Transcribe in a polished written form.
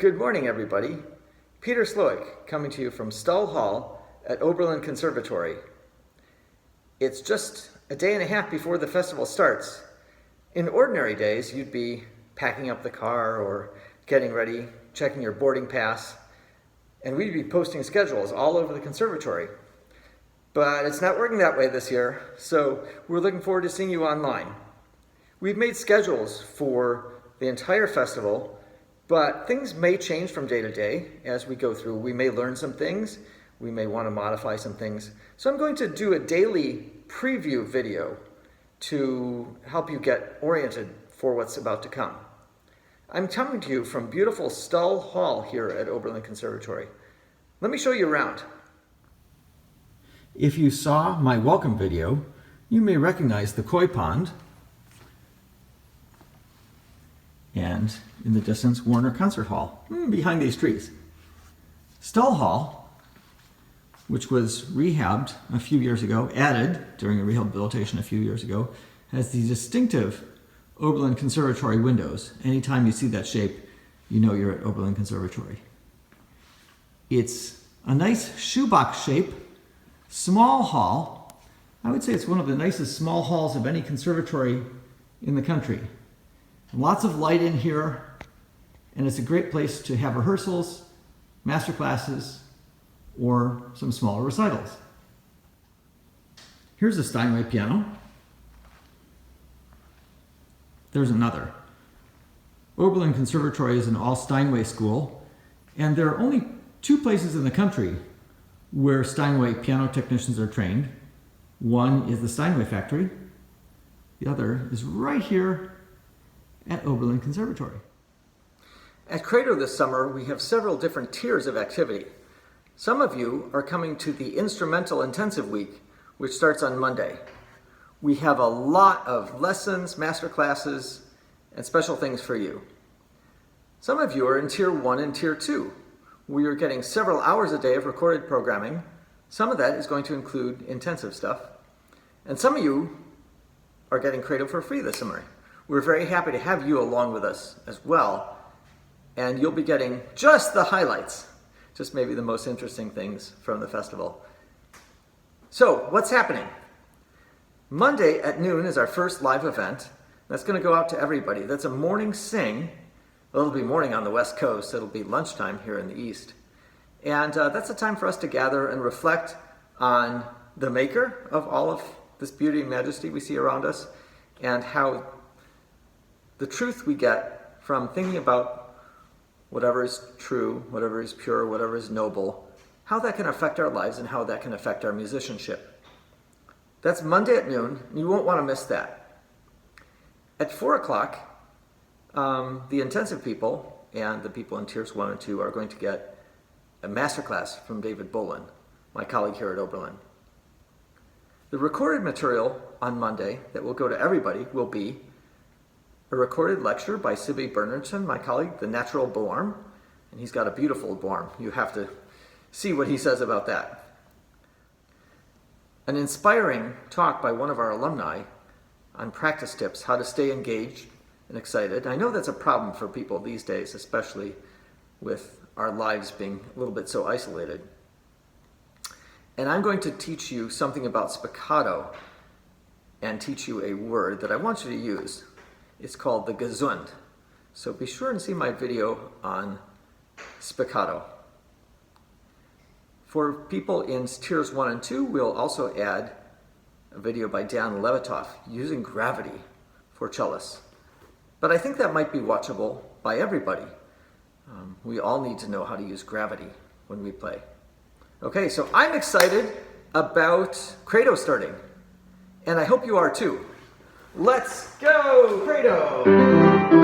Good morning, everybody. Peter Slowick coming to you from Stull Hall at Oberlin Conservatory. It's just a day and a half before the festival starts. In ordinary days, you'd be packing up the car or getting ready, checking your boarding pass, and we'd be posting schedules all over the conservatory. But it's not working that way this year, so we're looking forward to seeing you online. We've made schedules for the entire festival, but things may change from day to day as we go through. We may learn some things, we may want to modify some things. So I'm going to do a daily preview video to help you get oriented for what's about to come. I'm coming to you from beautiful Stull Hall here at Oberlin Conservatory. Let me show you around. If you saw my welcome video, you may recognize the koi pond and in the distance, Warner Concert Hall, behind these trees. Stull Hall, which was rehabbed a few years ago, added during a rehabilitation a few years ago, has these distinctive Oberlin Conservatory windows. Anytime you see that shape, you know you're at Oberlin Conservatory. It's a nice shoebox shape, small hall. I would say it's one of the nicest small halls of any conservatory in the country. Lots of light in here, and it's a great place to have rehearsals, master classes, or some smaller recitals. Here's a Steinway piano. There's another. Oberlin Conservatory is an all Steinway school, and there are only two places in the country where Steinway piano technicians are trained. One is the Steinway factory. The other is right here at Oberlin Conservatory. At Credo this summer, we have several different tiers of activity. Some of you are coming to the Instrumental Intensive Week, which starts on Monday. We have a lot of lessons, master classes, and special things for you. Some of you are in Tier 1 and Tier 2, where you're getting several hours a day of recorded programming. Some of that is going to include intensive stuff. And some of you are getting Credo for free this summer. We're very happy to have you along with us as well, and you'll be getting just the highlights, just maybe the most interesting things from the festival. So, what's happening? Monday at noon is our first live event. That's going to go out to everybody. That's a morning sing. Well, it'll be morning on the West Coast. It'll be lunchtime here in the East. And that's a time for us to gather and reflect on the maker of all of this beauty and majesty we see around us, and how the truth we get from thinking about whatever is true, whatever is pure, whatever is noble, how that can affect our lives and how that can affect our musicianship. That's Monday at noon. You won't want to miss that. At 4 o'clock, the intensive people and the people in Tiers 1 and 2 are going to get a masterclass from David Bolin, my colleague here at Oberlin. The recorded material on Monday that will go to everybody will be a recorded lecture by Sibby Bernardson, my colleague, The Natural Boarm, and he's got a beautiful boarm. You have to see what he says about that. An inspiring talk by one of our alumni on practice tips, how to stay engaged and excited. I know that's a problem for people these days, especially with our lives being a little bit so isolated. And I'm going to teach you something about spiccato and teach you a word that I want you to use. It's called the gesund. So be sure and see my video on spiccato. For people in Tiers 1 and 2, we'll also add a video by Dan Levitoff using gravity for cellists. But I think that might be watchable by everybody. We all need to know how to use gravity when we play. Okay, so I'm excited about Credo starting, and I hope you are too. Let's go, Credo!